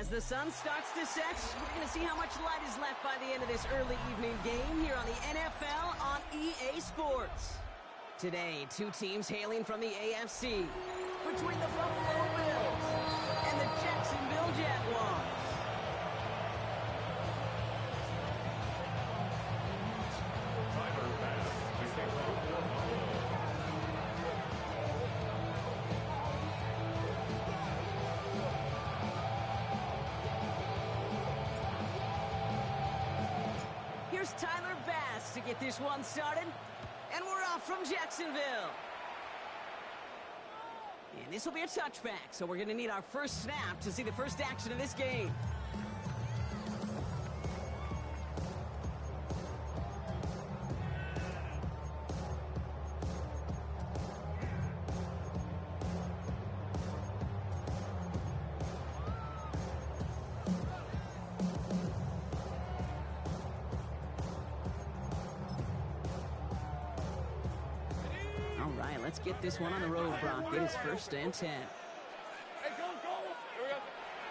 As the sun starts to set, we're going to see how much light is left by the end of this early evening game here on the NFL on EA Sports. Today, two teams hailing from the AFC, between the Buffalo Bills and the Jacksonville Jaguars. Here's Tyler Bass to get this one started. And we're off from Jacksonville. And this will be a touchback, so we're going to need our first snap to see the first action of this game. Let's get this one on the road, Brock. It is 1st and 10. Hey, go!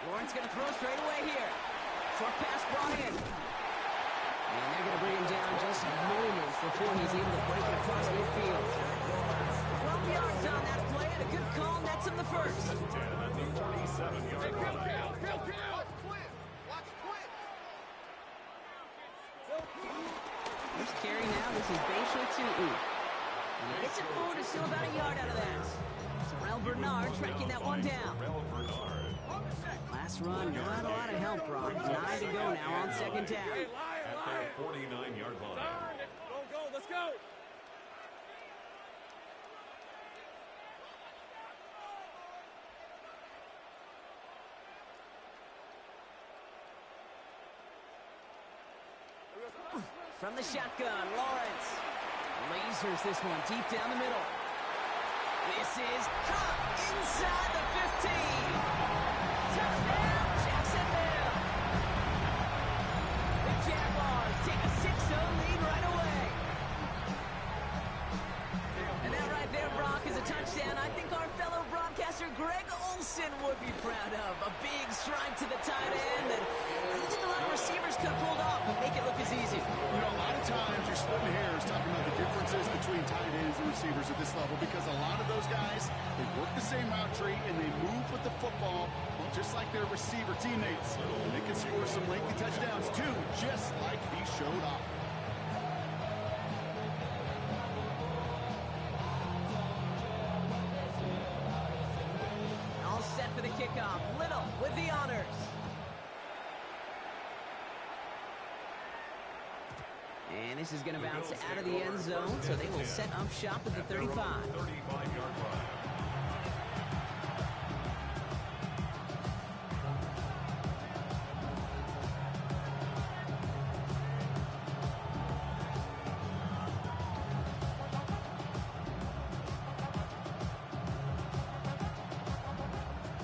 Lawrence going to throw straight away here. Short pass brought in. And they're going to bring him down just moments before he's able to break it across midfield. 12 yards on that play, and a good call nets him the first. Hey, Bill! Watch Quinn! First carry now. This is Baysha to And he gets it forward and still about a yard out of that. Terrell Bernard tracking that one down. Last run, not a lot of help, Brock. 9 to go now on 2nd down. At their 49-yard line. Go, let's go! From the shotgun, Lawrence. Lasers this one deep down the middle. This is caught inside the 15. Touchdown, Jacksonville. The Jaguars take a 6-0 lead right away. And that right there, Brock, is a touchdown I think our fellow broadcaster Greg Olsen would be proud of. A big strike to the tight end, and I don't think a lot of receivers could have pulled off and make it look as easy. You know, a lot of times you're splitting hairs talking about the differences between tight ends and receivers at this level, because a lot of those guys, they work the same route tree and they move with the football, well, just like their receiver teammates. And they can score some lengthy touchdowns too, just like he showed off. All set for the kickoff. Little with the honors. And this is going to bounce out of the end zone, so they will set up shop at the 35. 35-yard line.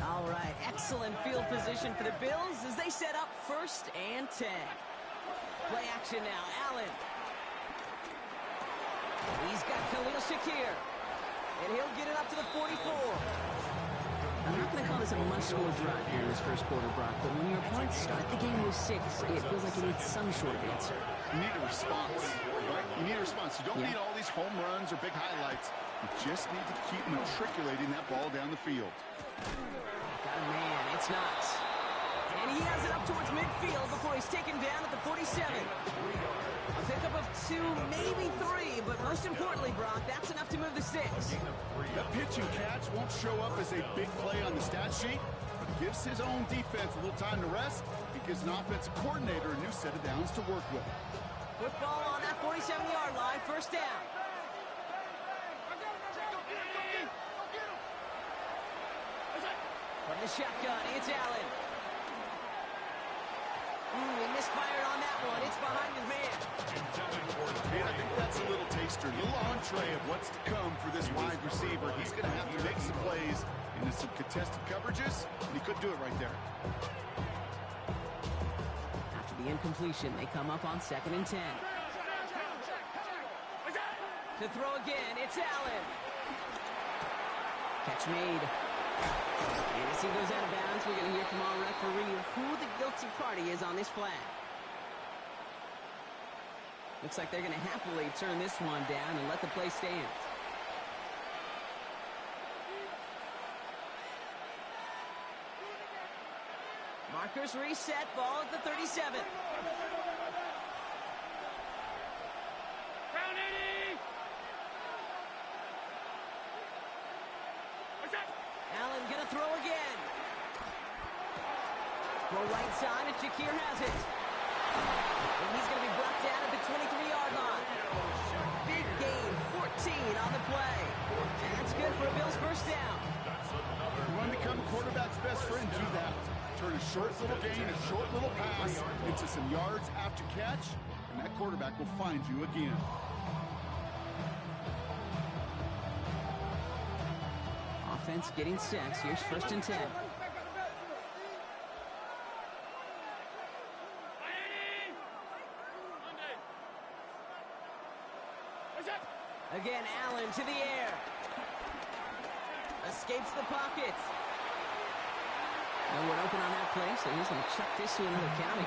All right, excellent field position for the Bills as they set up 1st and 10. Play action now, Allen. He's got Khalil Shakir. And he'll get it up to the 44. I'm not going to call this a must-score drive here in this first quarter, Brock, but when your opponents start the game with 6, it feels like you need some sort of answer. You need a response, right? You need a response. You don't need all these home runs or big highlights. You just need to keep matriculating that ball down the field. Got a man. It's not. And he has it up towards midfield before he's taken down at the 47. A pickup of 2, maybe 3, but most importantly, Brock, that's enough to move the 6. That pitch and catch won't show up as a big play on the stat sheet, but gives his own defense a little time to rest. It gives an offensive coordinator a new set of downs to work with. Football on that 47-yard line, 1st down. From the shotgun, it's Allen. He misfired on that one. It's behind his man. And I think that's a little taster, a little entree of what's to come for this wide receiver. He's going to have to make some plays into some contested coverages, and he couldn't do it right there. After the incompletion, they come up on 2nd and 10. To throw again, it's Allen. Catch made. And as he goes out of bounds, we're going to hear from our referee who flag. Looks like they're going to happily turn this one down and let the play stand. Markers reset, ball at the 37. Crown 80! Allen gonna throw again. Throw right side, and Shakir has it. And he's gonna be brought down at the 23-yard line. Big gain, 14 on the play. And that's good for a Bills first down. You want to become a quarterback's best friend, do that. Turn a short little gain, a short little pass into some yards after catch, and that quarterback will find you again. Offense getting set. Here's 1st and 10. Again, Allen to the air. Escapes the pocket. No one open on that play, so he's going to chuck this to another county.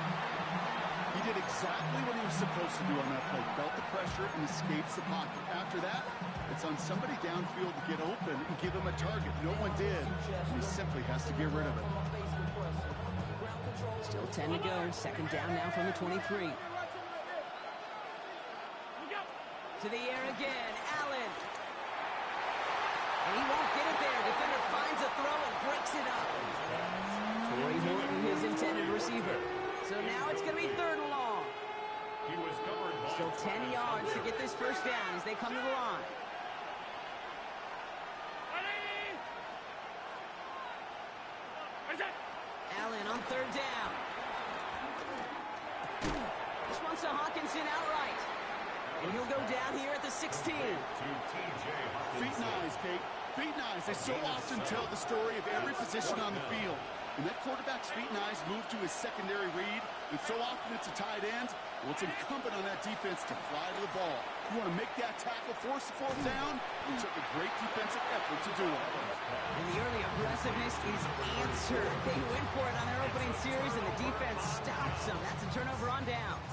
He did exactly what he was supposed to do on that play. Felt the pressure and escapes the pocket. After that, it's on somebody downfield to get open and give him a target. No one did. He simply has to get rid of it. Still 10 to go. 2nd down now from the 23. To the air again, Allen. And he won't get it there. Defender finds a throw and breaks it up. Torrey Horton, his intended receiver. So now it's going to be 3rd and long. He was covered by Still 10 yards to get this first down as they come to the line. Allen on 3rd down. This one's to Hawkinson outright. And he'll go down here at the 16. Feet and eyes, Kate. Feet and eyes. They so often tell the story of every position on the field. And that quarterback's feet and eyes move to his secondary read, and so often it's a tight end. Well, it's incumbent on that defense to fly to the ball. You want to make that tackle, force the 4th down. It took a great defensive effort to do it. And the early aggressiveness is answered. They went for it on their opening series, and the defense stops them. That's a turnover on downs.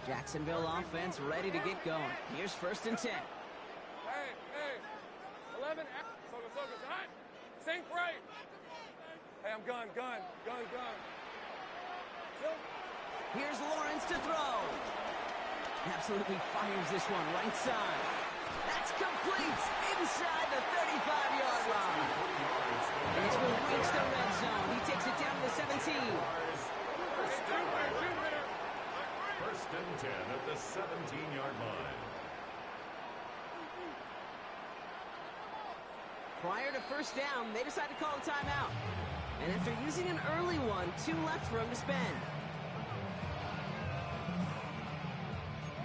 Jacksonville offense ready to get going. Here's 1st and 10. Hey, 11, focus, all right? Sync right. Hey, I'm gun. Here's Lawrence to throw. Absolutely fires this one right side. That's complete inside the 35-yard line. And this will reach the red zone. He takes it down to the 17. 1st and 10 at the 17-yard line. Prior to 1st down, they decide to call a timeout. And after using an early one, 2 left for him to spend.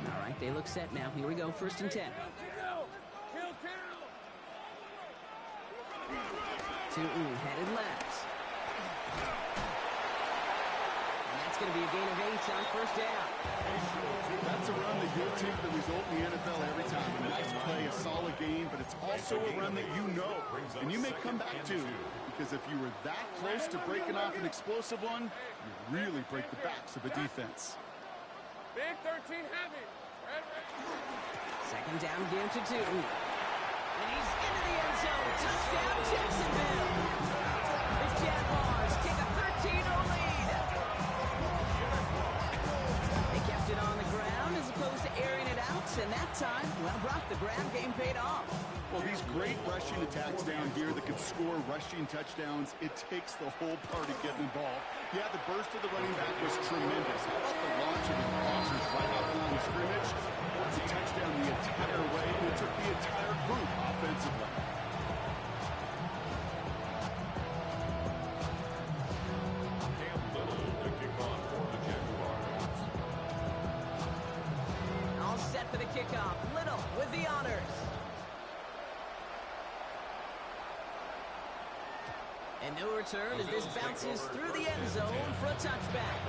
All right, they look set now. Here we go, 1st and 10. Kill. Tootin headed left. And that's going to be a gain of 8 on 1st down. That's a run that you'll take the result in the NFL every time. A nice play, a solid game, but it's also a run that you know. And you may come back to, because if you were that close to breaking off an explosive one, you really break the backs of a defense. Big 13 heavy. Red. 2nd down, give to Tootin. And he's into the end zone. Touchdown, Jacksonville. The Jaguars take a 13-0 lead. They kept it on the ground as opposed to airing it out. And that time, well, Brock, the ground game paid off. Well, these great rushing attacks down here that can score rushing touchdowns, it takes the whole party getting involved. Yeah, the burst of the running back was tremendous. How about the launch of the crossers right off the line of scrimmage? It's a touchdown the entire way, and it took the entire group offensively. Cam Little to kick off for the Jaguars. All set for the kickoff. Little with the honors. And no return as this bounces through the end zone for a touchback.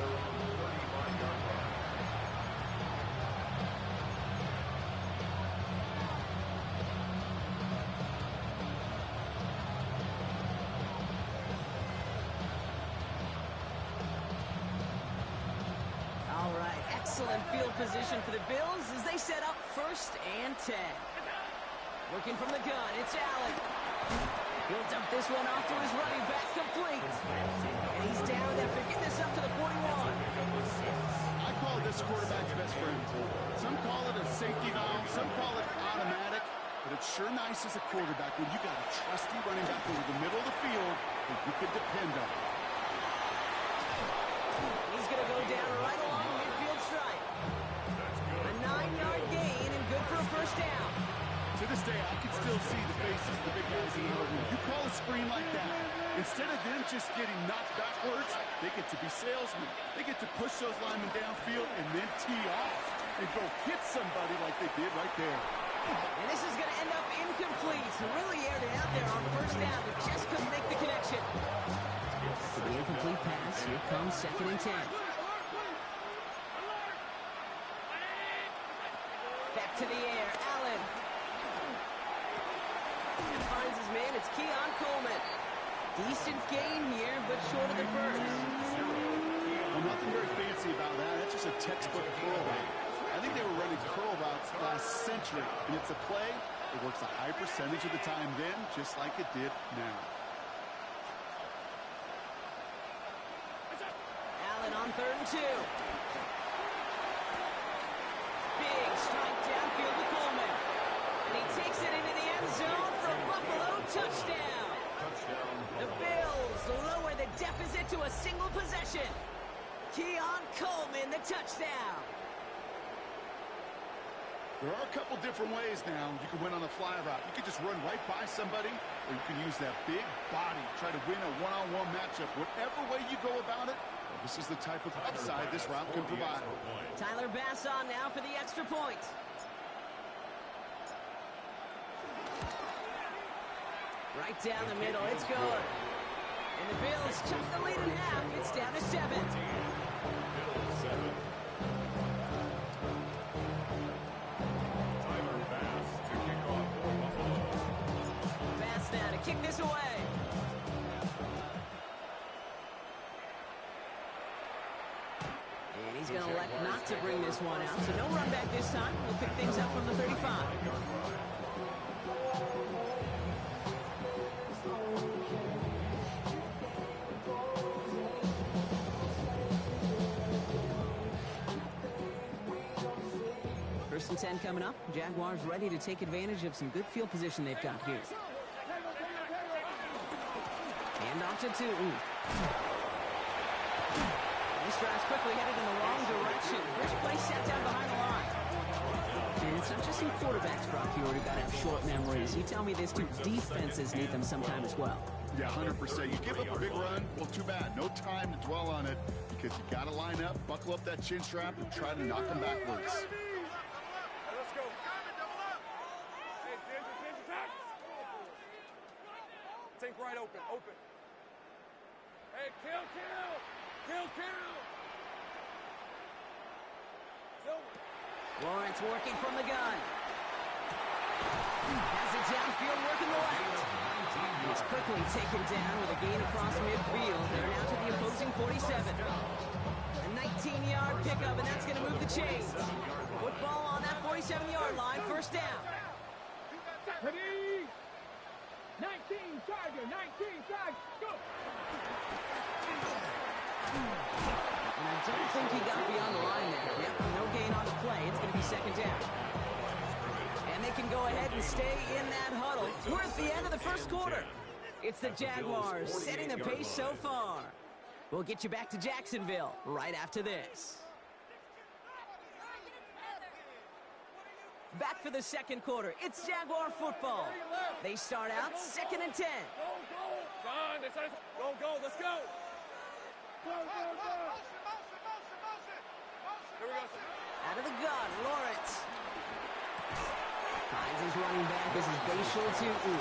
in field position for the Bills as they set up 1st and 10. Working from the gun, it's Allen. He'll dump this one off to his running back, complete. And he's down after getting this up to the 41. I call this quarterback's best friend. Some call it a safety valve, some call it automatic, but it's sure nice as a quarterback when you got a trusty running back over the middle of the field that you can depend on. He's going to go down right along midfield stripe. A 9-yard gain and good for a 1st down. To this day, I can still see the faces of the big guys in the huddle room. You call a screen like that, instead of them just getting knocked backwards, they get to be salesmen. They get to push those linemen downfield and then tee off and go hit somebody like they did right there. And this is going to end up incomplete. Really aired it out there on 1st down, but just couldn't make the connection. To the incomplete pass, here comes 2nd and 10. Back to the air, Allen. And finds his man, it's Keon Coleman. Decent gain here, but short of the 1st. Well, nothing very fancy about that. That's just a textbook curl route. I think they were running curl routes last century, and it's a play that works a high percentage of the time then, just like it did now. Allen on 3rd and 2. Big strike downfield to Coleman. And he takes it into the end zone for a Buffalo touchdown. The Bills lower the deficit to a single possession. Keon Coleman, the touchdown. There are a couple different ways now you can win on a fly route. You can just run right by somebody, or you can use that big body, try to win a one-on-one matchup. Whatever way you go about it, this is the type of upside this route can provide. Tyler Bass on now for the extra point. Right down the middle, it's good. And the Bills chuck the lead in half. It's down to 7. Bills 7. Tyler Bass to kick off for Buffalo. Bass now to kick this away. And he's going to elect not to bring this one out. So no run back this time. We'll pick things up from the 35. First and 10 coming up. Jaguars ready to take advantage of some good field position they've got here. Hand off to Tootin. This drive's quickly headed in the wrong direction. First play set down behind the line. And it's not just some quarterbacks, Brock, here who got to have short memories. You tell me this too, defenses need them sometime as well. Yeah, 100%. You give up a big run, well, too bad. No time to dwell on it because you got to line up, buckle up that chin strap, and try to knock them backwards. Think right open. Hey, kill. Silver. Lawrence working from the gun. Has it downfield, working the left. He's quickly taken down with a gain across midfield. They're now to the opposing 47. A 19-yard pickup, and that's going to move the chains. Football on that 47-yard line, 1st down. Ready? 19, Tiger, go! And I don't think he got beyond the line there. Yep, no gain on the play. It's going to be 2nd down. And they can go ahead and stay in that huddle. We're at the end of the 1st quarter. It's the Jaguars setting the pace so far. We'll get you back to Jacksonville right after this. Back for the 2nd quarter. It's Jaguar football. They start out 2nd and 10. John, go, let's go. Here we go. Out of the gun, Lawrence. Finds his running back. This is Bashul Tutu.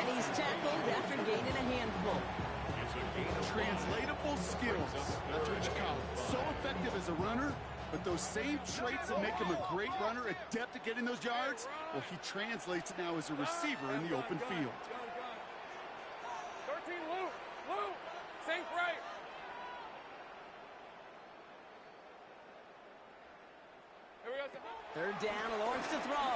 And he's tackled after gaining a handful. Translatable skills. That's what you call it. So effective as a runner, but those same traits that make him a great runner, adept at getting those yards, well, he translates it now as a receiver in the open field. 13, Luke, sink right. Third down, Lawrence to throw.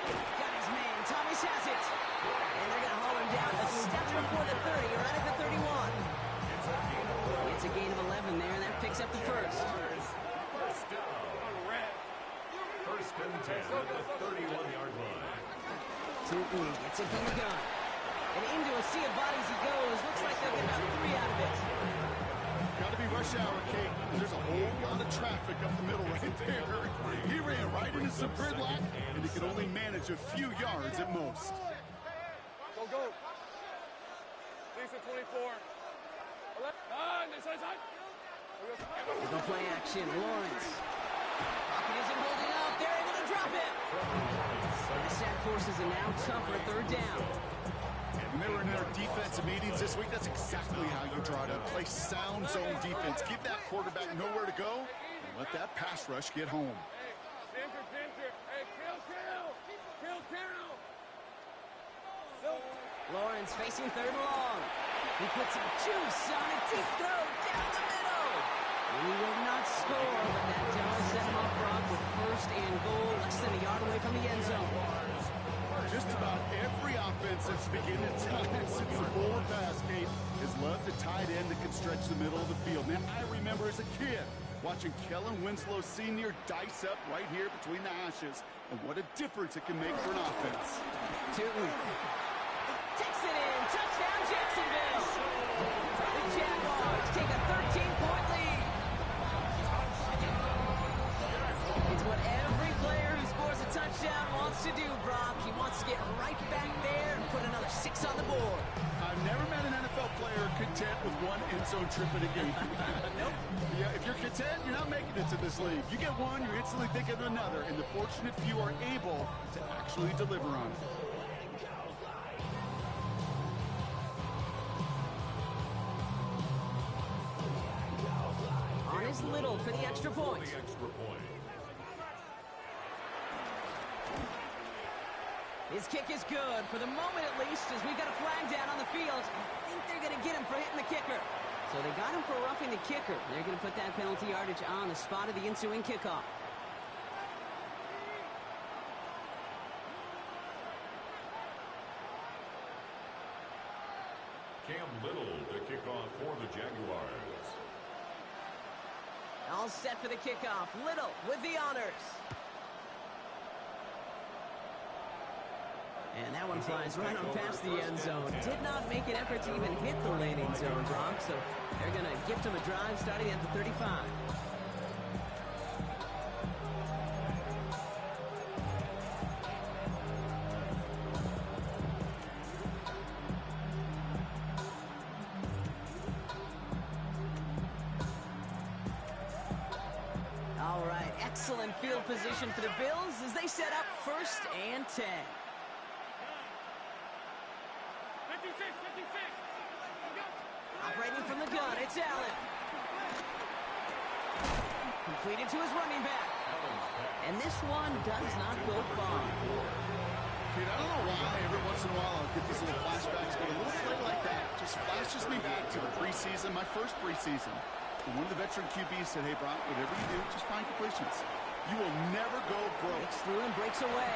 Got his man, Thomas has it. And they're going to haul him down a step before the 30, right at the 31. It's a gain of 11 there, and that picks up the first. First down. First and 10 at the 31-yard line. Tootin gets it from the gun. And into a sea of bodies he goes. Looks like they'll get about 3 out of it. Got to be rush hour, Kate. There's a whole lot of traffic up the middle right there. He ran right into some gridlock, and he could only manage a few yards at most. Go. Lisa 24. Inside. They go play action. Lawrence. Pocket isn't holding up. They're able to drop it. The sack forces a now tougher third down. And Miller in their defensive meetings this week, that's exactly how you draw it up. Play sound zone defense. Give that quarterback nowhere to go, and let that pass rush get home. Center. Hey, kill. Lawrence facing third and long. He puts some juice on a deep throw down the middle. He will not score, but that does set him up, Brock, with first and goal, less than a yard away from the end zone. Just about every offense that's beginning its time since the forward pass, Kate, has loved a tight end that can stretch the middle of the field. Now, I remember as a kid watching Kellen Winslow Sr. dice up right here between the hashes, and what a difference it can make for an offense. Tootin takes it in. Touchdown, Jacksonville. The Jaguars take a 13-point lead. It's what every player who scores a touchdown wants to do, Brock. He wants to get right back there and put another 6 on the board. I've never met an NFL player content with one end zone trip in a game. Nope. Yeah, if you're content, you're not making it to this league. You get one, you're instantly thinking of another, and the fortunate few are able to actually deliver on it. On is Little for the extra point. His kick is good, for the moment at least, as we got a flag down on the field. I think they're going to get him for hitting the kicker. So they got him for roughing the kicker. They're going to put that penalty yardage on the spot of the ensuing kickoff. Cam Little to kick off for the Jaguars. All set for the kickoff. Little with the honors. And that one flies right on past the end zone. Did not make an effort to even hit the landing zone, Brock. So they're going to gift him a drive starting at the 35. All right, excellent field position for the Bills as they set up 1st and 10. 56. Operating from the gun, it's Allen. Completed to his running back. And this one does not go far. Dude, I don't know why every once in a while I'll get these little flashbacks, but a little play like that just flashes me back to the preseason, my first preseason. And one of the veteran QBs said, hey, Brock, whatever you do, just find completions. You will never go broke. Breaks through and breaks away.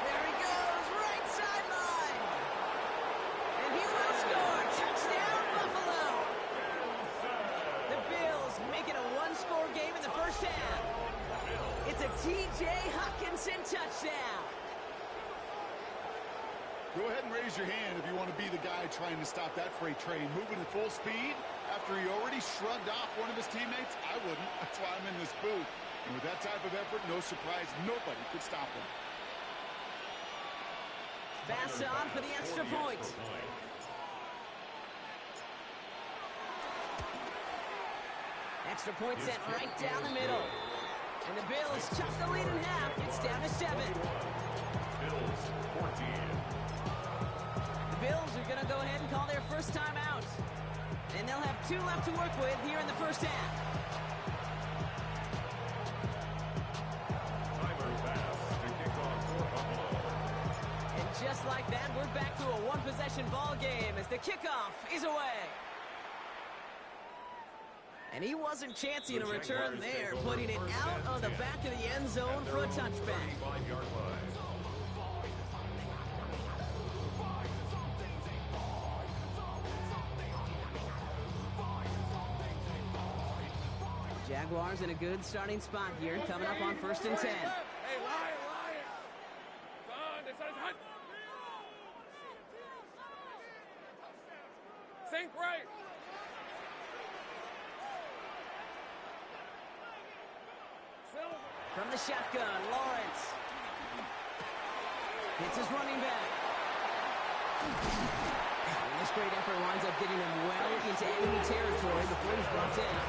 There he goes, right sideline. And he will score. Touchdown, Buffalo. The Bills make it a one-score game in the first half. It's a T.J. Hockenson touchdown. Go ahead and raise your hand if you want to be the guy trying to stop that freight train moving at full speed after he already shrugged off one of his teammates. I wouldn't. That's why I'm in this booth. And with that type of effort, no surprise, nobody could stop him. Pass on for the extra point. Extra point sent right down the middle. And the Bills cut the lead in half. It's down to 7. Bills 14. The Bills are going to go ahead and call their first time out. And they'll have 2 left to work with here in the first half. Timer pass to kick off for Buffalo. And just like that, we're back to a one-possession ball game as the kickoff is away. And he wasn't chancing a return there, putting it out on the back of the end zone for a touchback. 35-yard line. Jaguars in a good starting spot here, coming up on 1st and 10. Hey, Lion! Son, this is hot! Sink right! From the shotgun, Lawrence. Hits his running back. And this great effort winds up getting him well into enemy territory before he's brought down.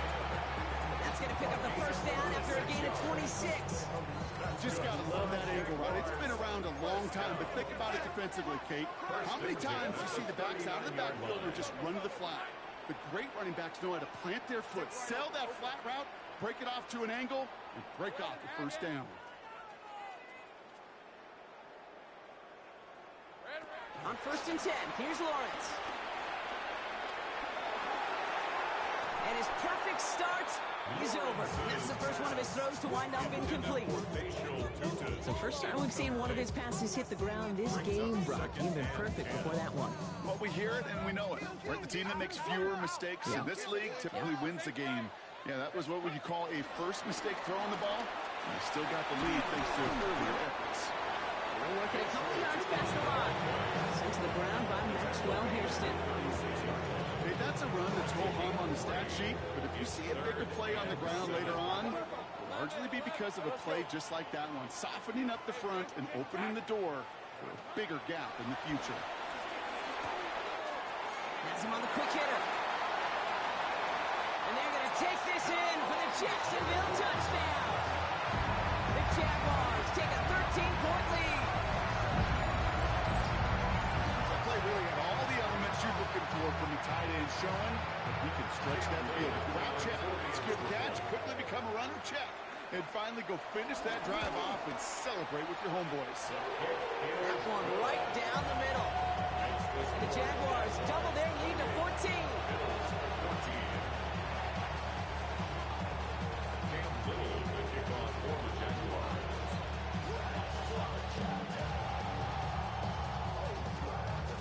That's going to pick up the first down after a gain of 26. Just got to love that angle, right? It's been around a long time, but think about it defensively, Kate. How many times you see the backs out of the backfield or just run to the flat? The great running backs know how to plant their foot, sell that flat route, break it off to an angle, and break off the first down. On 1st and 10, here's Lawrence. And his perfect start is over. That's the first one of his throws to wind up incomplete. So first time we've seen one of his passes hit the ground this game, Brock. You've been perfect before that one. Well, we hear it and we know it. Right? The team that makes fewer mistakes in this league typically wins the game. Yeah, that was what would you call a first mistake throwing the ball. And they still got the lead thanks to earlier efforts. They're working a couple yards past the line. Sent to the ground by Maxwell Hairston. Hey, that's a run that's ho-hum on the stat sheet, but if you see a bigger play on the ground later on, it'll largely be because of a play just like that one, softening up the front and opening the door for a bigger gap in the future. Has him on the quick hitter. And they're going to take this in for the Jacksonville touchdown. The Jaguars take a 13-point lead. The play really had all the elements you're looking for from the tight end, showing that he can stretch that field. Route check, secure the catch, quickly become a runner check, and finally go finish that drive off and celebrate with your homeboys. That one right down the middle. And the Jaguars double their lead to 14.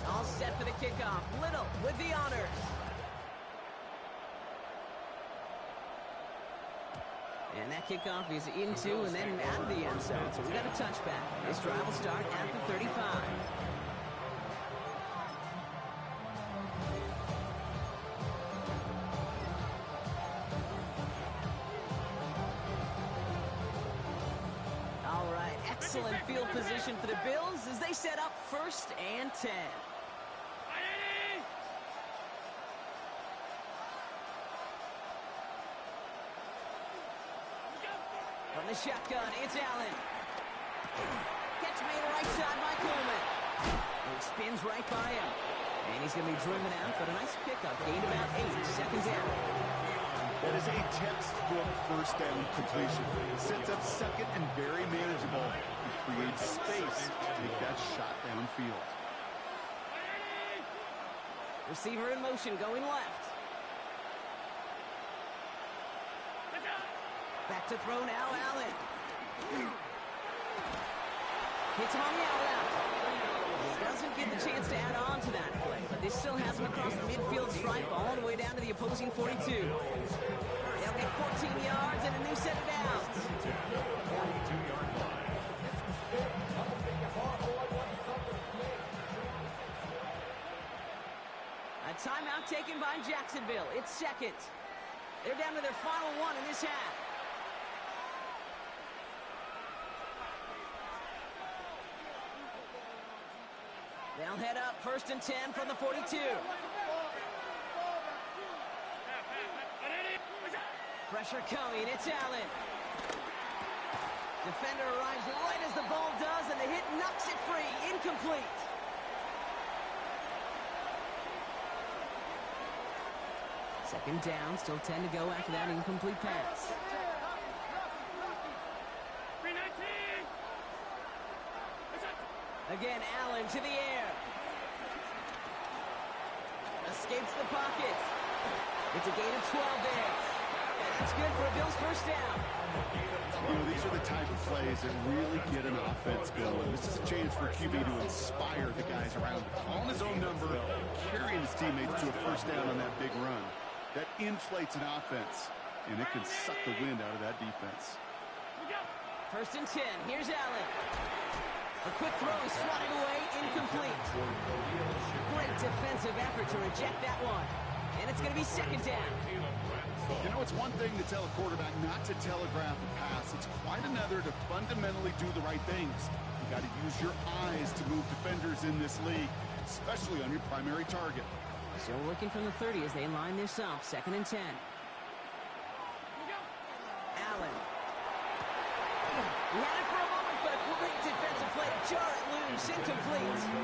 All set for the kickoff. Little with the honors. And that kickoff is into and then out of the end zone. So we got a touchback. This drive will start at the 35. All right, excellent field position for the Bills as they set up 1st and 10. From the shotgun, it's Allen. Catch made right side by Coleman. He spins right by him. And he's going to be driven out, but a nice pickup. Gained about 8, second down. That is a textbook first down completion. It sets up second and very manageable. It creates space to take that shot downfield. Receiver in motion, going left. Back to throw now, Allen. Hits him on the out route. He doesn't get the chance to add on to that play, but this still has him across the midfield stripe all the way down to the opposing 42. They'll get 14 yards and a new set of downs. 42-yard line. A timeout taken by Jacksonville. It's second. They're down to their final one in this half. They'll head up 1st and 10 from the 42. Pressure coming, it's Allen. Defender arrives right as the ball does, and the hit knocks it free. Incomplete. Second down, still 10 to go after that incomplete pass. Again, Allen to the air. Escapes the pocket. It's a gain of 12 there. That's good for a Bills first down. You know, these are the type of plays that really get an offense going. This is a chance for QB to inspire the guys around him. Calling his own number, carrying his teammates to a first down on that big run. That inflates an offense, and it can suck the wind out of that defense. First and 10. Here's Allen. A quick throw is swatted away, incomplete. Great defensive effort to reject that one. And it's going to be second down. You know, it's one thing to tell a quarterback not to telegraph a pass. It's quite another to fundamentally do the right things. You got to use your eyes to move defenders in this league, especially on your primary target. Still working from the 30 as they line this up. Second and 10. Allen. He had it for a moment, but a great defensive play to jar it loose. Incomplete.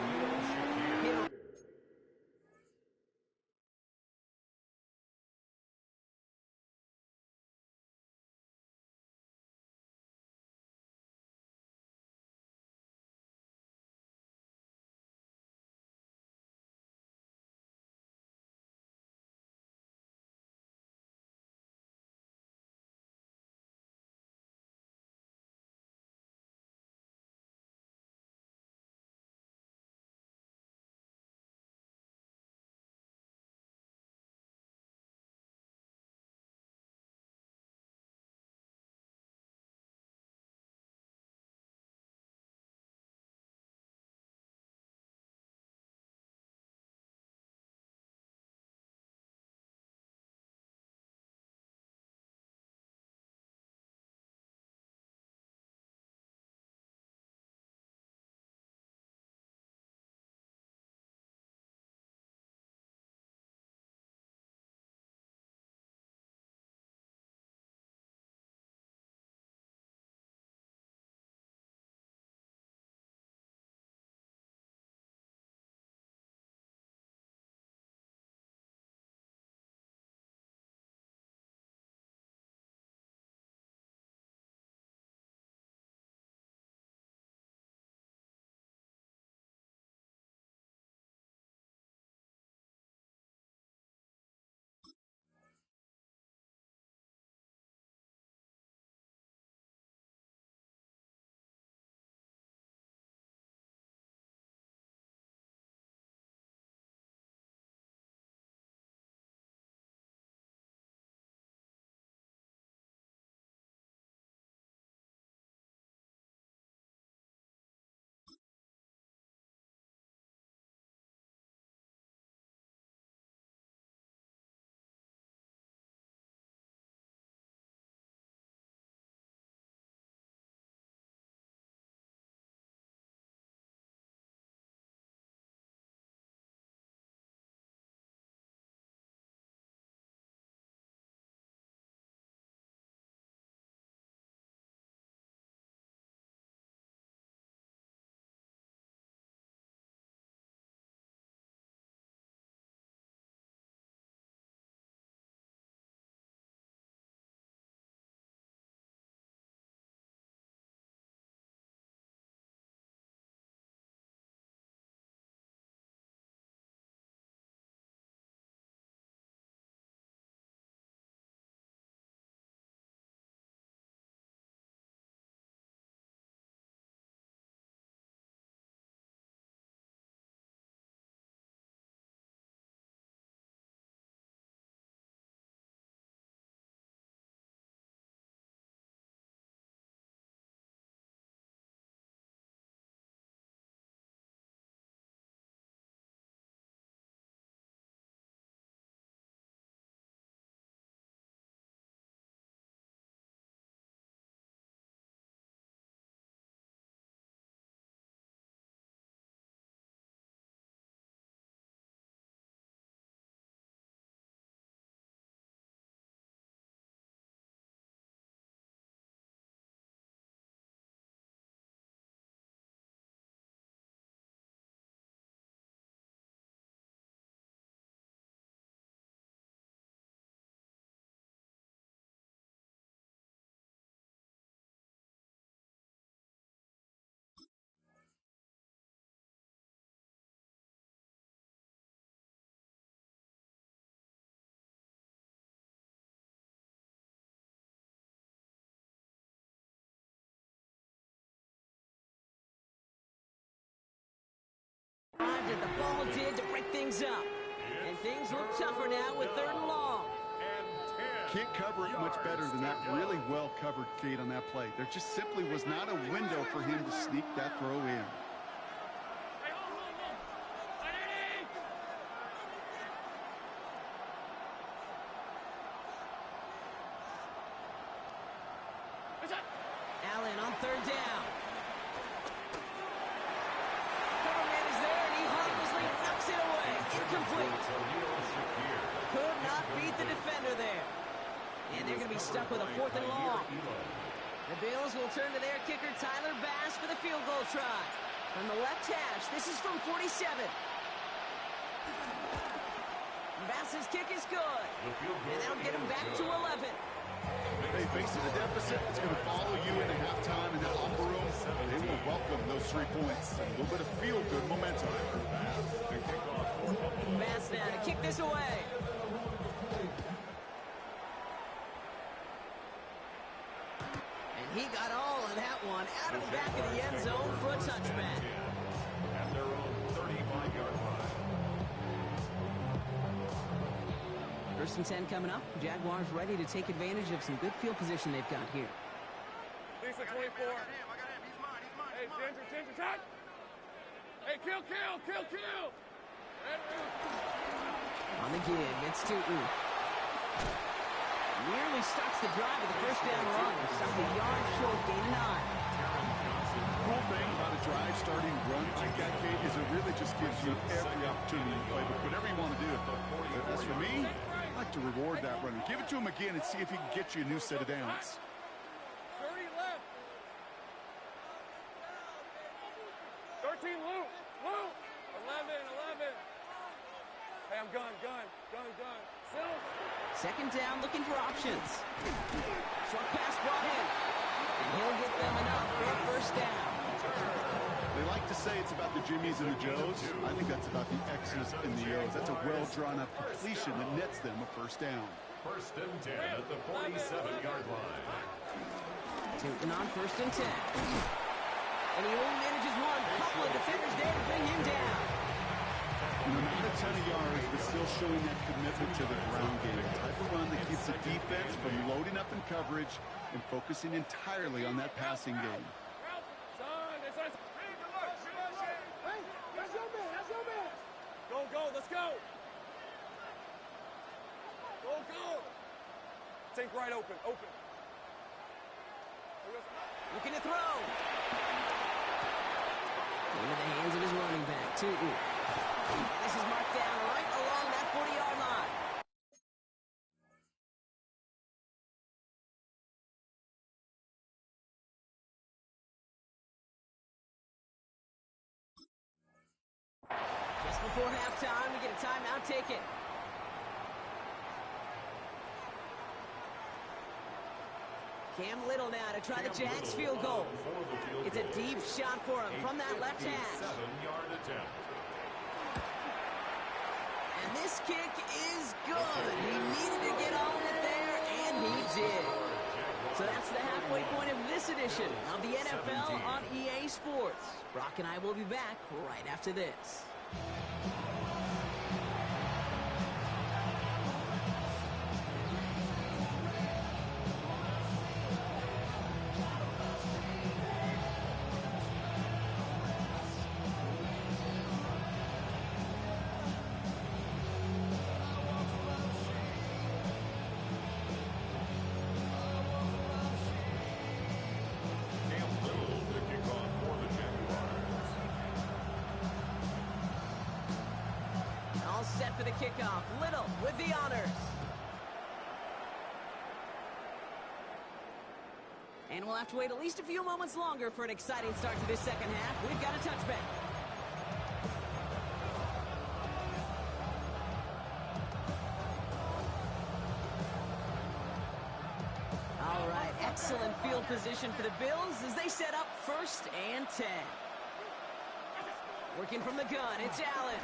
dodge as the ball did to break things up. And things look tougher now with 3rd and long. Can't cover it much better than that really well-covered gate on that play. There just simply was not a window for him to sneak that throw in. Allen on 3rd down. Cover man is there, and he harmlessly knocks it away. Incomplete. Could not beat the defender there. And they're going to be stuck with a 4th and long. The Bills will turn to their kicker, Tyler Bass, for the field goal try. From the left hash, this is from 47. Bass's kick is good. And that'll get him back to 11. They face a deficit. It's going to follow you into halftime in that locker room. They will welcome those 3 points. A little bit of feel-good momentum. Bass now to kick this away. And he got all of that one out of the back of the end zone for a touchback. At their own 35-yard line. 1st and 10 coming up. Jaguars ready to take advantage of some good field position they've got here. Lisa 24. Hey, Ginger, touch! Hey, kill! On the give, it's Tootin. Nearly starts the drive with the 1st down run. Stopped a yard short, gain 9. Cool thing about a drive starting run like that, Kate, is it really just gives you every opportunity to play with whatever you want to do. But as for me, I like to reward that runner. Give it to him again and see if he can get you a new set of downs. 30 left. 13 loop. 11. Hey, I'm gun. Sills. 2nd down, looking for options. Short pass brought in. And he'll get them enough for a 1st down. They like to say it's about the Jimmies and the Joes. I think that's about the X's and the O's. That's a well-drawn-up completion that nets them a 1st down. 1st and 10 at the 47-yard line. Tootin on 1st and 10. And he only manages one. Couple of defenders there to bring him down. Not a ton of yards, but still showing that commitment to the ground game. The type of run that keeps the defense from loading up in coverage and focusing entirely on that passing game. Go, let's go. Go. Think right, open. Looking to throw. Into the hands of his running back, Tootin. This is marked down right along that 40-yard line. Just before halftime, we get a timeout taken. Cam Little now to try the Jags field goal. It's a deep shot for him from that left hash. 7-yard attempt. And this kick is good. He needed to get on it there, and he did. So that's the halfway point of this edition of the NFL on EA Sports. Brock and I will be back right after this. Set for the kickoff. Little with the honors. And we'll have to wait at least a few moments longer for an exciting start to this 2nd half. We've got a touchback. All right, excellent field position for the Bills as they set up 1st and 10. Working from the gun, it's Allen.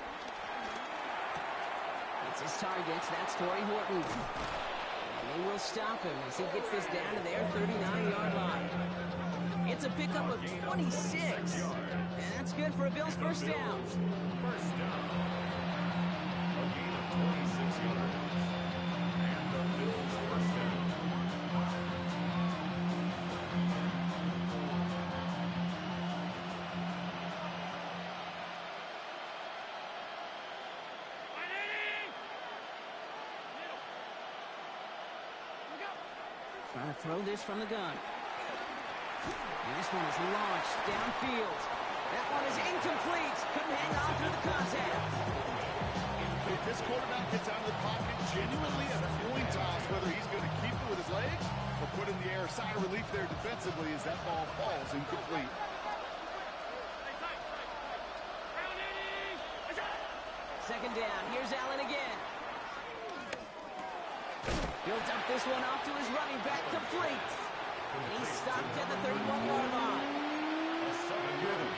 It's his target. That's Torrey Horton. And they will stop him as he gets this down to their 39-yard line. It's a pickup of 26. And that's good for a Bills first down. First down. A gain of 26 yards. And the Bills first down. Trying to throw this from the gun. And this one is launched downfield. That one is incomplete. Couldn't hang on through the contact. If this quarterback gets out of the pocket genuinely at a coin toss, whether he's going to keep it with his legs or put in the air, sigh of relief there defensively as that ball falls incomplete. Second down. Here's Allen again. Built up this one off to his running back, complete. And he's stopped at the 31-yard line. Rhythm.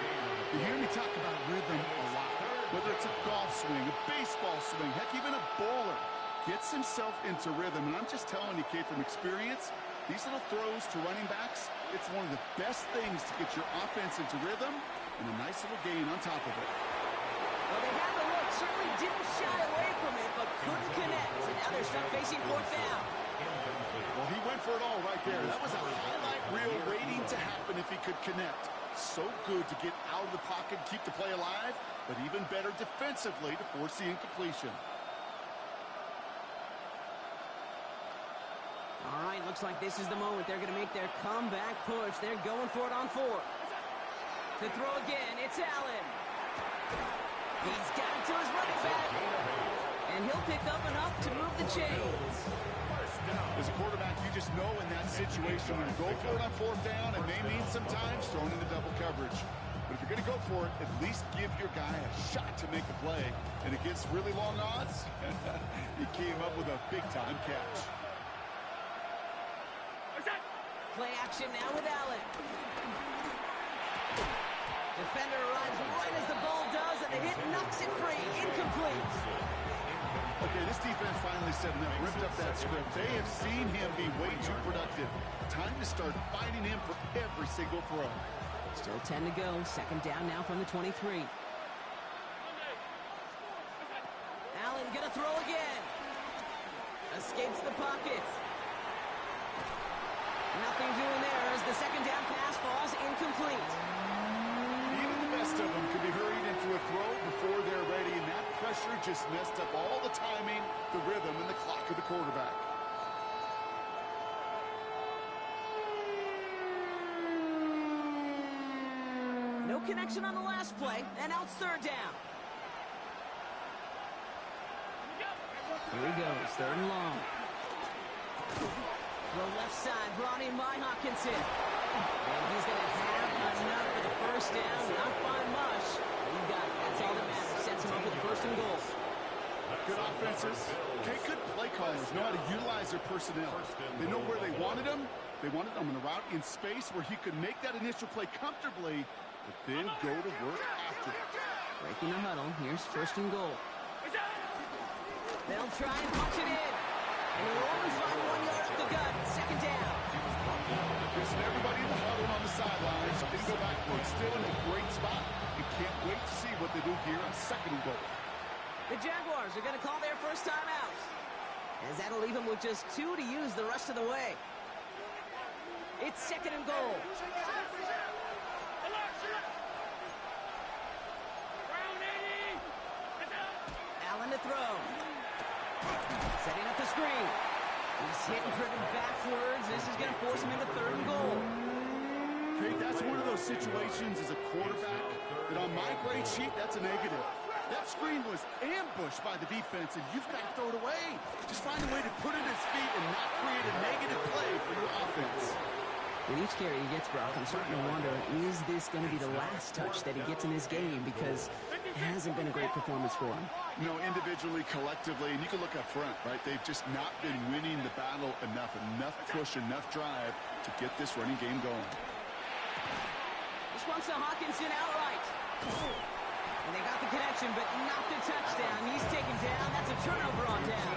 You hear me talk about rhythm a lot. Whether it's a golf swing, a baseball swing, heck, even a bowler gets himself into rhythm. And I'm just telling you, kid, from experience, these little throws to running backs, it's one of the best things to get your offense into rhythm and a nice little gain on top of it. Well, they had the look, certainly didn't shy away from it, but couldn't connect. And now they're stuck facing fourth down. Well, he went for it all right there. That was a highlight reel waiting to happen if he could connect. So good to get out of the pocket, keep the play alive, but even better defensively to force the incompletion. All right, looks like this is the moment they're going to make their comeback push. They're going for it on fourth. To throw again, it's Allen. He's got it to his running back. And he'll pick up enough to move the chains. As a quarterback, you just know in that situation when you go for it on fourth down, it may mean sometimes thrown into double coverage. But if you're going to go for it, at least give your guy a shot to make a play. And against really long odds, he came up with a big-time catch. Play action now with Allen. Defender arrives right as the ball does, and the hit knocks it free. Incomplete. Okay, this defense finally said enough, ripped up that script. They have seen him be way too productive. Time to start fighting him for every single throw. Still 10 to go. Second down now from the 23. Allen gonna throw again. Escapes the pocket. Nothing doing there as the second down pass falls incomplete. Even the best of them can be hurried into a throw before they're ready, and that pressure just messed up all the timing, the rhythm, and the clock of the quarterback. No connection on the last play, and now it's third down. Here he goes, third and long. Throw left side, brought in by Hawkinson. And he's going to have enough for the first down, not by much. He got it, that's all that matters. Sets him up with the first and goal. Good offenses. Okay, good play callers know how to utilize their personnel. They know where they wanted him. They wanted him on a route in space where he could make that initial play comfortably, but then go to work after it. Breaking the huddle, here's first and goal. They'll try and punch it in. And they'll only find 1 yard up the gut. Second down. Chris and everybody in the huddle on the sidelines. Didn't go backwards. Still in a great spot. You can't wait to see what they do here on second and goal. The Jaguars are going to call their first time out. As that'll leave them with just 2 to use the rest of the way. It's second and goal. Allen to throw. Setting up the screen. He's hit and driven backwards. This is going to force him into third and goal. Okay, that's one of those situations as a quarterback that on my grade sheet, that's a negative. That screen was ambushed by the defense, and you've got to throw it away. Just find a way to put it at his feet and not create a negative play for your offense. With each carry he gets, Brock, I'm starting to wonder, is this going to be the last touch that he gets in this game? Because it hasn't been a great performance for him. You know, individually, collectively, and you can look up front, right? They've just not been winning the battle enough push, enough drive to get this running game going. This one's to Hawkinson outright. And they got the connection, but not the touchdown. He's taken down. That's a turnover on down.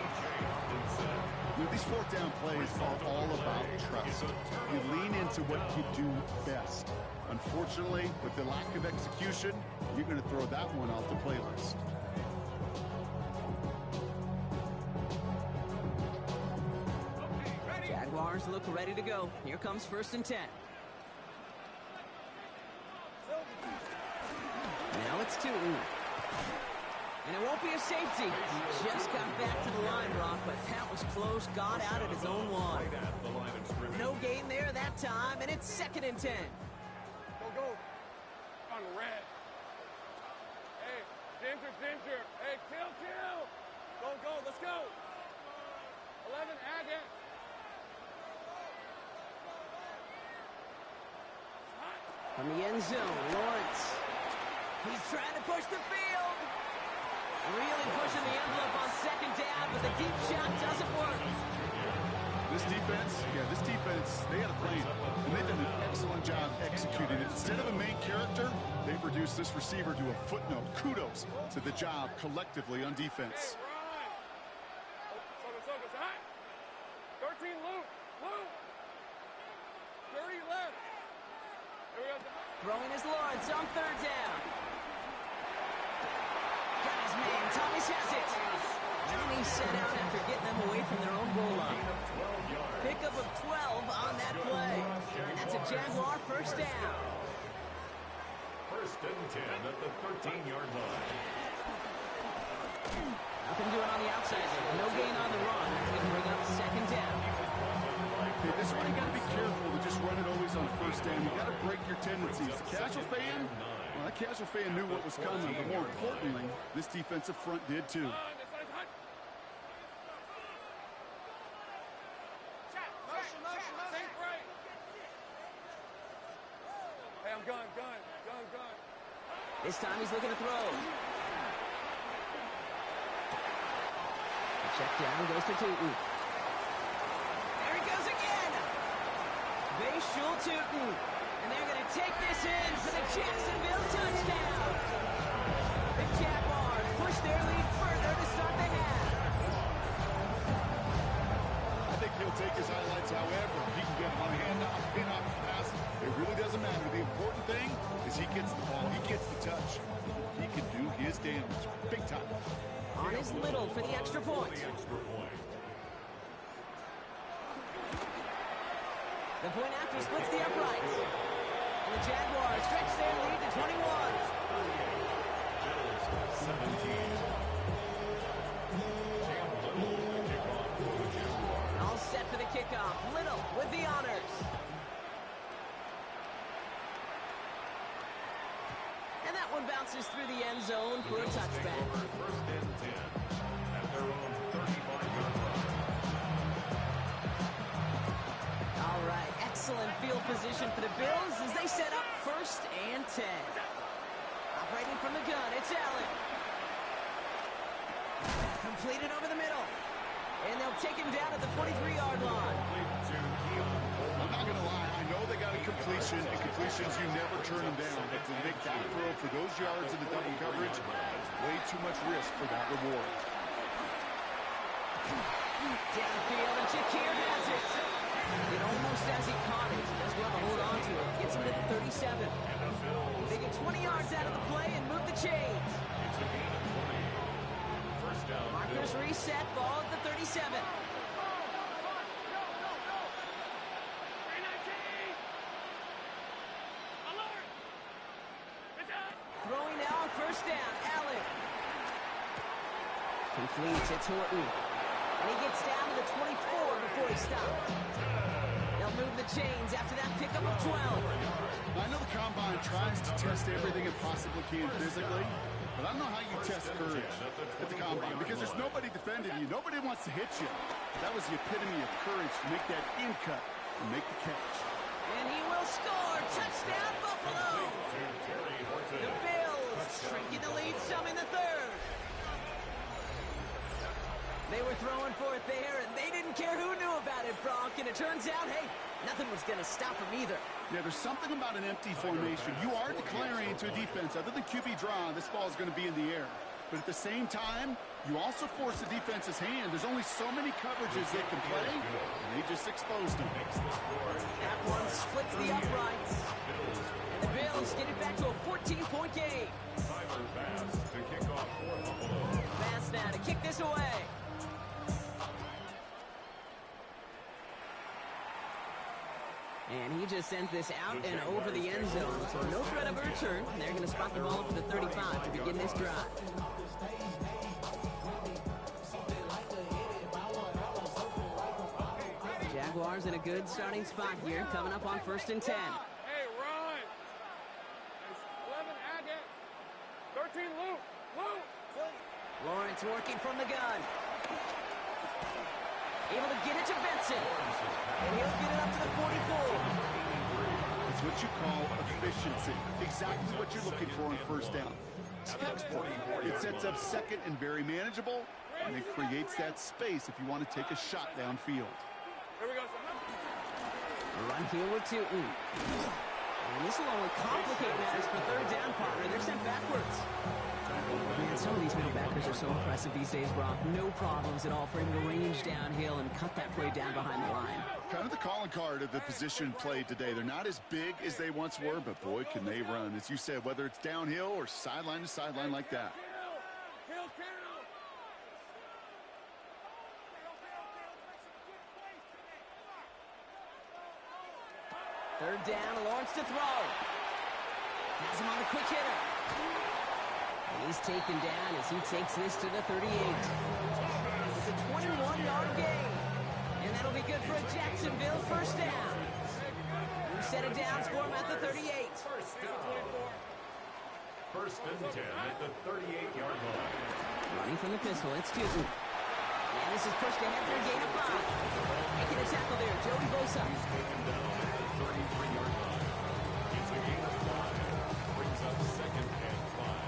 These fourth down plays are all about trust. You lean into what you do best. Unfortunately, with the lack of execution, you're going to throw that one off the playlist. Jaguars look ready to go. Here comes 1st and 10. Now it's 2. And it won't be a safety. Just got back to the line, Rock, but that was close. Got out at his own one. No gain there that time, and it's 2nd and 10. Go. On red. Hey, Ginger. Hey, kill. Go, let's go. 11, add it. From the end zone, Lawrence. He's trying to push the field. Really pushing the envelope on 2nd down, but the deep shot doesn't work. This defense, they had a plan, and they've done an excellent job executing it. Instead of a main character, they've reduced this receiver to a footnote. Kudos to the job collectively on defense. Hey, hot. 13, Luke. 30 left. Throwing is Lawrence on 3rd down. Got his man. Thomas has it. And he's sent out after getting them away from their own goal line. Pickup of 12 on that play. And that's a Jaguar 1st down. 1st and 10 at the 13-yard line. Nothing doing on the outside there. No gain on the run. That's going to bring up 2nd down. Okay, this one you got to be careful to just run it always on 1st down. You got to break your tendencies. The casual fan, well, that casual fan knew what was coming, but more importantly, this defensive front did too. Hey, I'm gun. This time he's looking to throw. Check down, goes to Tootin. There he goes again. Tootin. And they're going to take this in for the Jacksonville touchdown. The Jaguars push their lead further to start the half. I think he'll take his highlights however. He can get one hand off, pin off the pass. It really doesn't matter. The important thing is he gets the ball. He gets the touch. He can do his damage. Big time. On his Little for the extra point. The point after splits the uprights. And the Jaguars stretch their lead to 21. 17. All set for the kickoff. Little with the honors. And that one bounces through the end zone for a touchback. First and 10 at their own 35-yard line. All right, excellent field position for the Bills as they set up 1st and 10. Operating from the gun, it's Allen. Completed over the middle. And they'll take him down at the 43-yard line. I'm not going to lie. I know they got a completion, and completions, you never turn them down. But to make that throw for those yards in the double coverage, way too much risk for that reward. Downfield, and Shakir has it. It almost as he caught it. He does well to hold on to it. Gets him to the 37. They get 20 yards out of the play and move the chains. Markers reset, ball at the 37. Throwing now on 1st down, Allen. Completes, it's Horton. And he gets down to the 24 before he stops. They'll move the chains after that pickup of 12. I know the Combine tries to test everything it possibly can physically, but I don't know how you test courage at the Combine because there's nobody defending you. Nobody wants to hit you. That was the epitome of courage to make that in cut and make the catch. And he will score. Touchdown, Buffalo. The Bills shrinking the lead some in the 3rd. They were throwing for it there, and they didn't care who knew about it, Brock. And it turns out, hey, nothing was going to stop them either. Yeah, there's something about an empty formation. You are declaring to a defense, other than QB draw, this ball is going to be in the air. But at the same time, You also force the defense's hand. There's only so many coverages they can play, and they just exposed them. That one splits the uprights. And the Bills get it back to a 14-point game. Tyler Bass to kick off for Buffalo. Bass now to kick this away. And he just sends this out and over the end zone. So no threat of a return. They're going to spot the ball up at the 35 to begin this drive. Jaguars in a good starting spot here, coming up on 1st and 10. Hey, run. It's 11 Agate. 13 Luke. Lawrence working from the gun. Able to get it to Benson. And he'll get it up to the 44. It's what you call efficiency. Exactly what you're looking for on 1st down. Textbook. It sets up 2nd and very manageable, and it creates that space if you want to take a shot downfield. Here we go, Run here with Tootin. And this will only complicate matters for 3rd down, partner. They're sent backwards. Man, some of these middle backers are so impressive these days, Brock. No problems at all for him to range downhill and cut that play down behind the line. Kind of the calling card of the position played today. They're not as big as they once were, but boy, can they run. As you said, whether it's downhill or sideline to sideline like that. Kill. 3rd down, Lawrence to throw. Has him on the quick hitter. And he's taken down as he takes this to the 38. It's a 21-yard gain. And that'll be good for a Jacksonville 1st down. New set of downs for him at the 38. First and 10 at the 38-yard line. Running from the pistol, it's Tootin. And this is pushed ahead for a gain of 5. Making a tackle there, Joey Bosa. He's taken down at the 33-yard line. It's a gain of 5. Brings up 2nd and 5.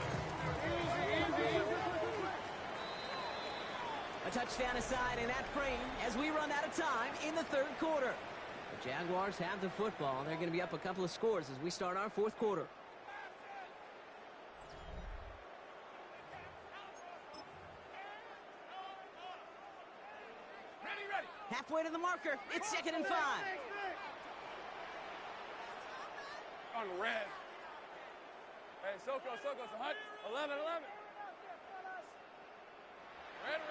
A touchdown aside in that frame as we run out of time in the 3rd quarter. The Jaguars have the football. They're going to be up a couple of scores as we start our 4th quarter. Halfway to the marker. It's 2nd and 5. On red. Hey, Soko, so hot. 11. Red.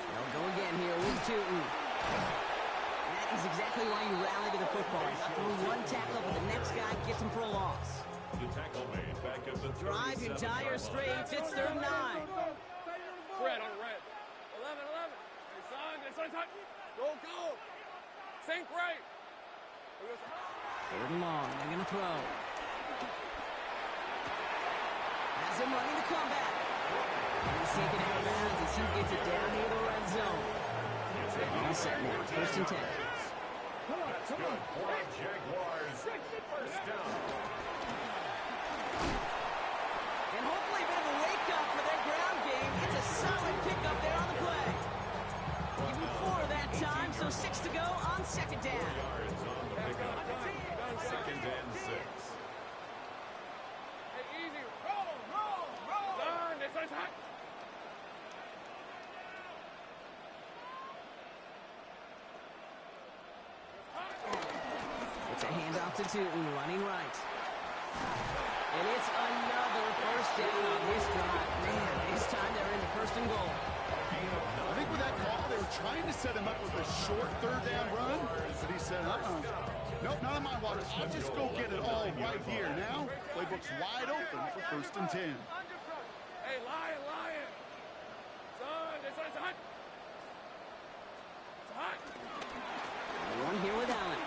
They'll go again here with Tootin. That is exactly why you rally to the football. Through one tackle, but the next guy gets him for a loss. The tackle made back at the Drive entire straight. It's 3rd and 9. Red on red. 11. Hey, son, hot. Go. Sink right. 3rd and long. They're going to throw. Has him running the comeback. He's taken out of bounds as he gets it down near the red zone. All set now. 1st and 10. That's good for the Jaguars. 1st down. And hopefully a bit of a wake-up for their ground game. It's a solid pickup there on the play. Even 4 that time, so 6 to go on 2nd down. Yards on the pickup. 2nd and 6. Hey, easy. Roll. Son, this one's hot. It's a handoff to Tootin, running right. And it's another 1st down on this drive. Man, this time they're in the 1st and goal. I think with that call, they were trying to set him up with a short 3rd down run, but he said, nope, not on my watch. I'll just go get it all right here. Now, playbook's wide open for 1st and 10. Hey, lion. Son, this one's hot. It's hot. One here with Allen.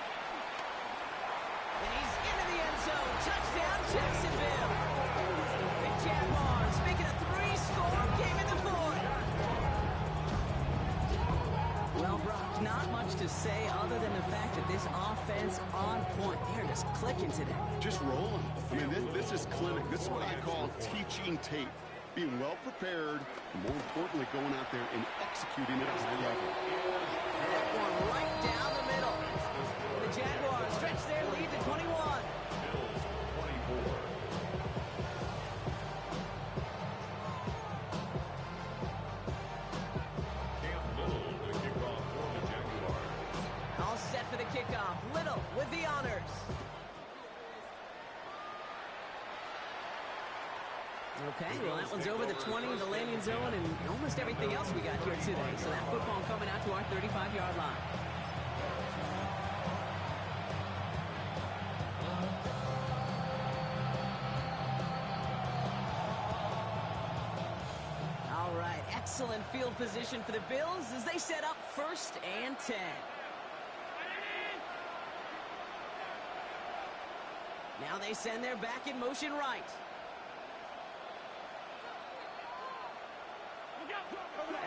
And he's into the end zone. Touchdown, Jacksonville. The Jaguars making a 3-score game in the 4th. Well, Brock, not much to say other than the fact that this offense on point. They're just clicking today. Just rolling. I mean, this is clinic. This is what I call teaching tape. Being well prepared, and more importantly, going out there and executing it at a high level. That one right down the middle. The Jaguars stretch their lead to 21. Bills 24. the honors. Okay, well, that one's over the 20, the landing zone, and almost everything else we got here today. So that football coming out to our 35-yard line. All right, excellent field position for the Bills as they set up 1st and 10. Now they send their back in motion right.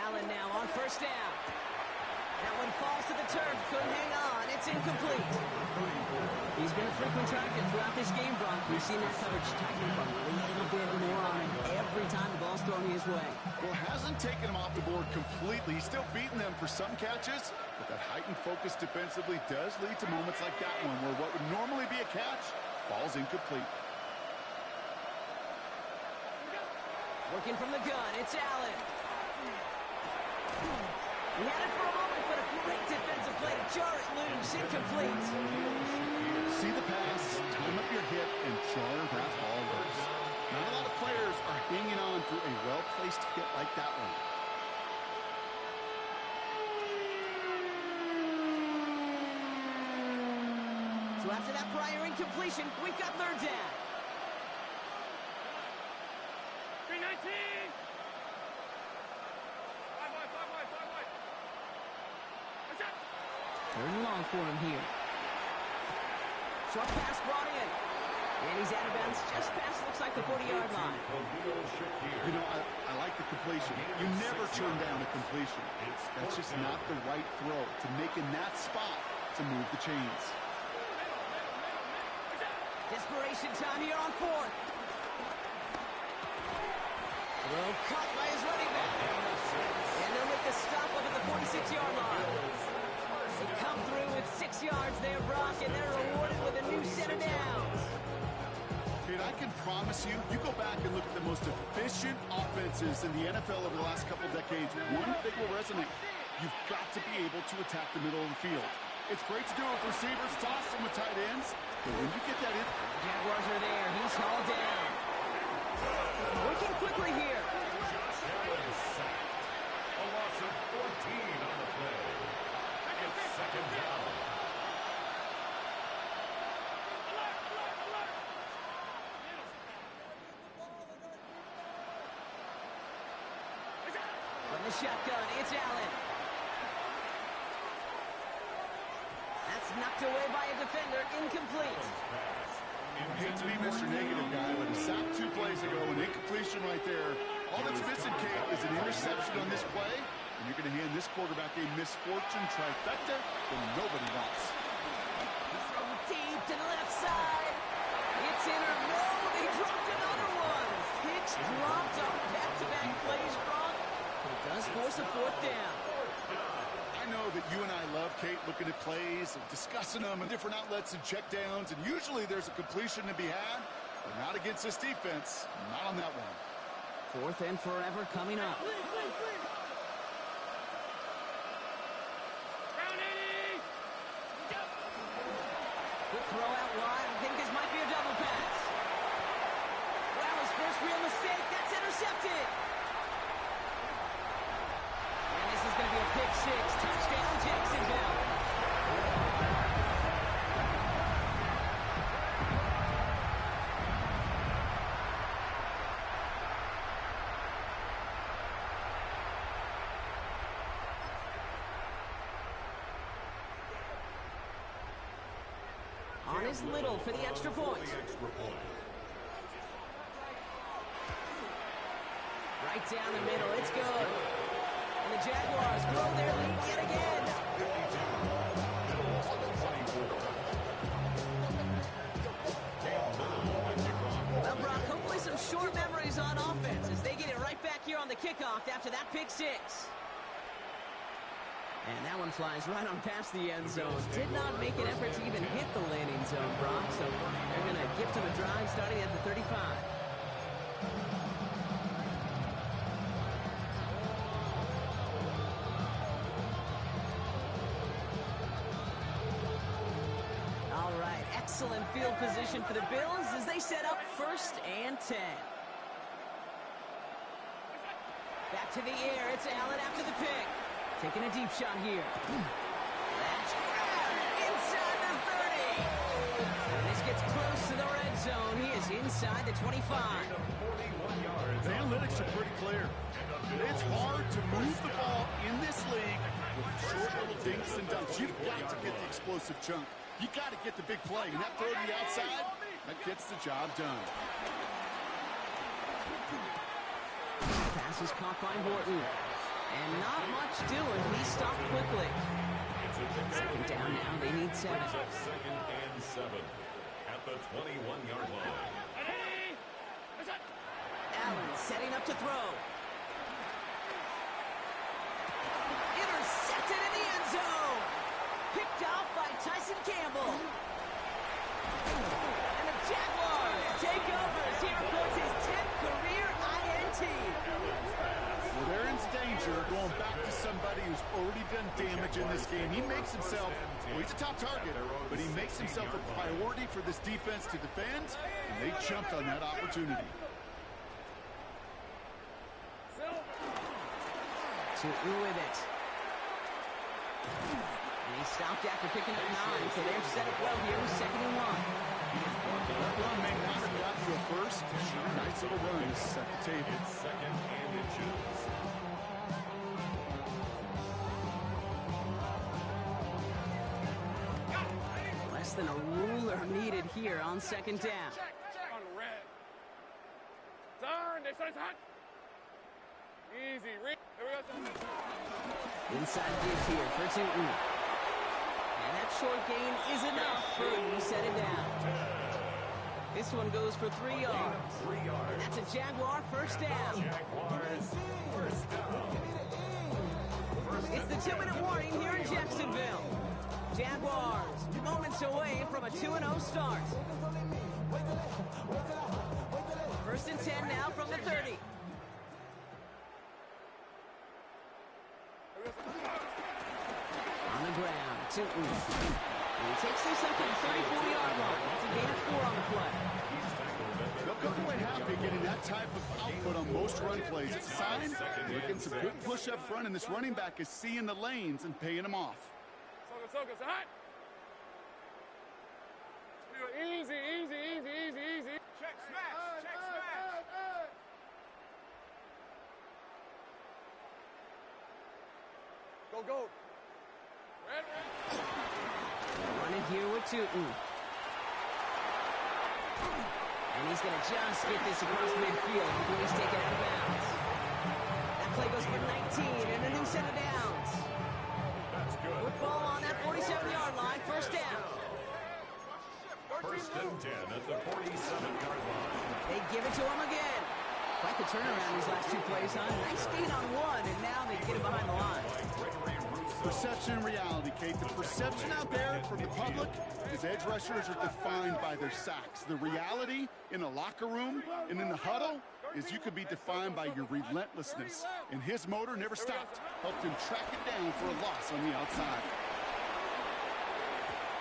Allen now on 1st down. That one falls to the turf. Couldn't hang on. It's incomplete. He's been a frequent target throughout this game, Brock. We've seen that coverage tighten up a little bit more on him every time the ball's thrown his way. Well, hasn't taken him off the board completely. He's still beating them for some catches, but that heightened focus defensively does lead to moments like that one where what would normally be a catch falls incomplete. Working from the gun, it's Allen. He had it for a moment, but a great defensive play to jar it loose, incomplete. See the pass, time up your hip, and jar that ball loose. Not a lot of players are hanging on through a well-placed hit like that one. So after that prior incompletion, we've got 3rd down. 319! Third and long for him here. Short pass brought in. And he's out of bounds just past, looks like, the 40-yard line. You know, I like the completion. You never turn down a completion. That's just not the right throw to make in that spot to move the chains. Desperation time here on 4th. Throw caught by his running back. And they'll make the stop up at the 46-yard line. They come through with 6 yards there, Brock, and they're rewarded with a new set of downs. Dude, I can promise you, you go back and look at the most efficient offenses in the NFL over the last couple decades, one thing will resonate. You've got to be able to attack the middle of the field. It's great to do it with receivers, toss them with tight ends, but when you get that in... The Jaguars are there. He's hauled down. Working quickly here. A loss of 14 on the play. It's 2nd down. From the shotgun, it's Allen. That's knocked away by a defender, incomplete. I hate to be Mr. Negative guy, but a sack 2 plays ago, an incompletion right there. All that's missing, Kate, is an interception on this play, and you're going to hand this quarterback a misfortune trifecta that nobody wants. He throws deep to the left side. It's in or no, they dropped another one. Picks dropped on back-to-back plays, Brock. But it does force a 4th down. I know that you and I love, Kate, looking at plays and discussing them in different outlets and checkdowns, and usually there's a completion to be had, but not against this defense, not on that one. 4th and forever coming up. Quick throw out wide. I think this might be a double pass. Well, his first real mistake. That's intercepted. And this is going to be a pick 6. Touchdown, Jacksonville. On is Little for the extra point. Right down the middle. It's good. And the Jaguars grow their lead yet again. Well, Brock, hopefully some short memories on offense as they get it right back here on the kickoff after that pick 6. And that one flies right on past the end zone. Did not make an effort to even hit the landing zone, Brock. So they're going to gift him a drive starting at the 35. All excellent field position for the Bills as they set up 1st and 10. Back to the air. It's Allen after the pick. Taking a deep shot here. That's grabbed inside the 30. And this gets close to the red zone. He is inside the 25. The analytics are pretty clear. It's hard to move the ball in this league with short little dinks and dunks. You've got to get the explosive chunk. You got to get the big play. And that throw to the outside, that gets the job done. Pass is caught by Horton. And not much doing. He stopped quickly. 2nd down now. They need 7. 2nd and 7 at the 21-yard line. Allen setting up to throw. Intercepted in the end zone. Picked off by Tyson Campbell. And the Jaguars take over as he records his 10th career INT. Well, they're in danger going back to somebody who's already done damage in this game. He makes himself, well, he's a top target, but he makes himself a priority for this defense to defend, and they jumped on that opportunity. Tootin with it. And he stopped after picking up 9, so they're set up well here with 2nd and 1. That run may not have gotten to a first. Sure, nice little run to set the table. It's 2nd and inches. Less than a ruler needed here on 2nd down. Check on red. Turn. This one's hot. Easy. Read. Here we go. Inside give here for Tootin. And that short gain is enough for him to set it down. This one goes for 3 yards. And that's a Jaguar 1st down. Jaguars first down. It's the 2-minute warning here in Jacksonville. Jaguars moments away from a 2-0 start. 1st and 10 now from the 30. On the ground, Tootin. And he takes this up to the 34-yard line. That's a gain of 4 on the play. They'll come away happy getting that type of output on most run plays. It's a sign they're getting some good push up front, and this running back is seeing the lanes and paying them off. So hot. Easy. Check smash. Go. Red. Running here with Tootin. And he's going to just get this across midfield before he's taken out of bounds. That play goes for 19 and a new set of downs. That's good. Football on that 47-yard line, 1st down. 1st and 10 at the 47-yard line. They give it to him again. Quite the turnaround these last 2 plays, huh? Nice gain on 1, and now they get him behind the line. Perception and reality, Kate. The perception out there from the public is edge rushers are defined by their sacks. The reality in a locker room and in the huddle is you could be defined by your relentlessness. And his motor never stopped. Helped him track it down for a loss on the outside.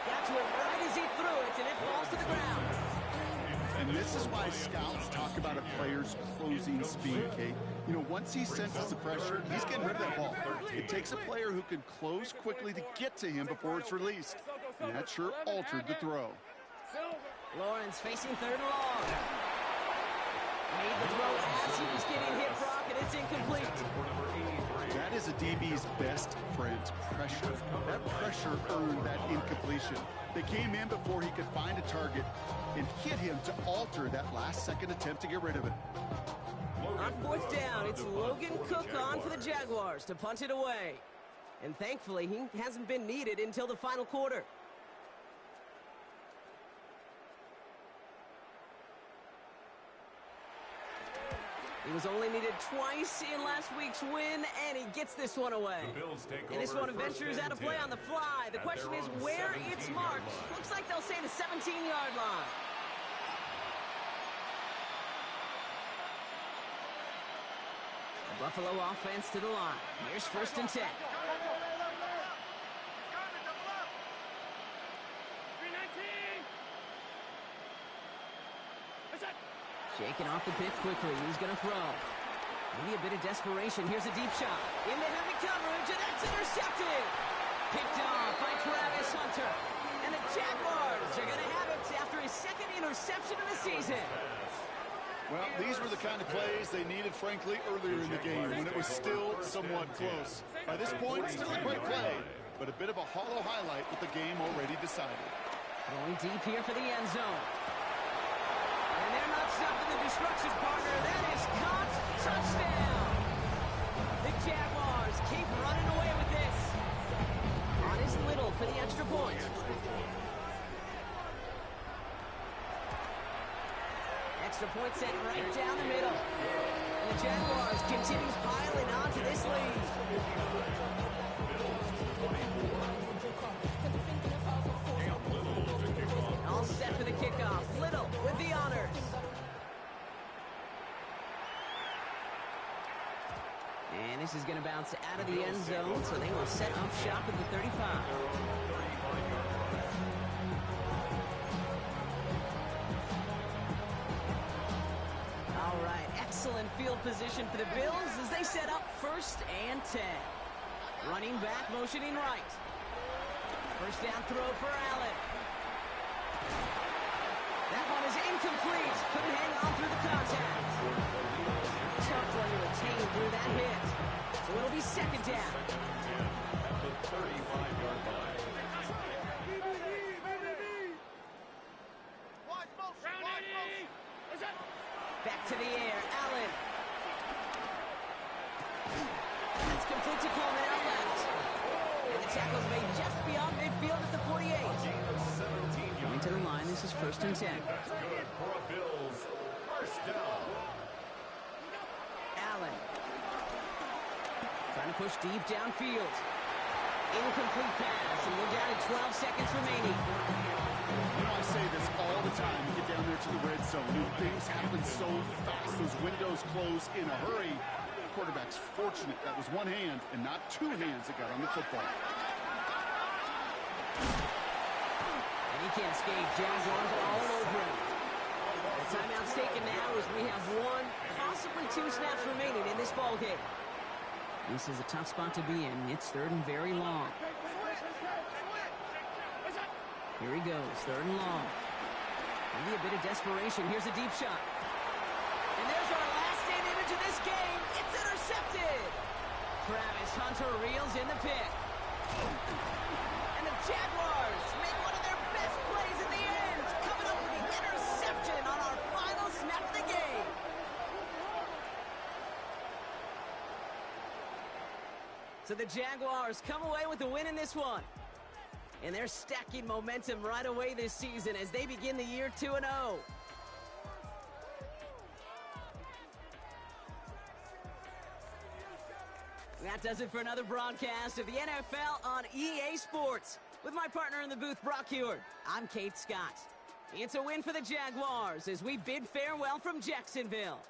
Got to it right as he threw it, and it falls to the ground. And this is why scouts talk about a player's closing speed, Kate. You know, once he senses the pressure, he's getting rid of that ball. It takes a player who can close quickly to get to him before it's released. And that sure altered the throw. Lawrence facing 3rd and long. Made the throw as he was getting hit, Brock, and it's incomplete. That is a DB's best friend, pressure. That pressure earned that incompletion. They came in before he could find a target and hit him to alter that last-second attempt to get rid of it. On 4th down, it's Logan Cook on for the Jaguars to punt it away. And thankfully, he hasn't been needed until the final quarter. He was only needed twice in last week's win, and he gets this one away. And this one ventures out of play on the fly. The question is where it's marked. Looks like they'll say the 17-yard line. The Buffalo offense to the line. Here's 1st and 10. Shaking off the pick quickly. He's going to throw. Maybe a bit of desperation. Here's a deep shot. Into heavy coverage, and that's intercepted. Picked off by Travis Hunter. And the Jaguars are going to have it after his second interception of the season. Well, these were the kind of plays they needed, frankly, earlier in the game when it was still somewhat close. By this point, still a great play, but a bit of a hollow highlight with the game already decided. Going deep here for the end zone. And they're not stopping the destruction, partner. That is caught. Touchdown. The Jaguars keep running away with this. On is Little for the extra point. Extra point set right down the middle. And the Jaguars continues piling on to this lead. All set for the kickoff. Little with the honors. And this is going to bounce out of the end zone, so they will set up shop at the 35. All right, excellent field position for the Bills as they set up 1st and 10. Running back, motioning right. First down throw for Allen. That one is incomplete. Couldn't hang on through the contact. Tough one to retain through that hit. So it'll be 2nd down. At the 35-yard line. Back to the air, Allen. That's complete to Coleman out left. And the tackle's made just beyond midfield at the 48. Coming to the line, this is 1st and 10. That's good for a Bills first down. Allen. Trying to push deep downfield. Incomplete pass, and we're down at 12 seconds remaining. You know, I say this all the time. You get down there to the red zone. New things happen so fast. Those windows close in a hurry. The quarterback's fortunate that was one hand and not two hands that got on the football. And he can't escape. Jaguars all over him. The timeout's taken now as we have 1, possibly 2 snaps remaining in this ball game. This is a tough spot to be in. It's 3rd and very long. Here he goes, 3rd and long. Maybe a bit of desperation. Here's a deep shot. And there's our last stand image of this game. It's intercepted. Travis Hunter reels in the pick. And the Jaguars make one of their best plays in the end, coming up with the interception on our final snap of the game. So the Jaguars come away with the win in this one. And they're stacking momentum right away this season as they begin the year 2-0. That does it for another broadcast of the NFL on EA Sports. With my partner in the booth, Brock Heward, I'm Kate Scott. It's a win for the Jaguars as we bid farewell from Jacksonville.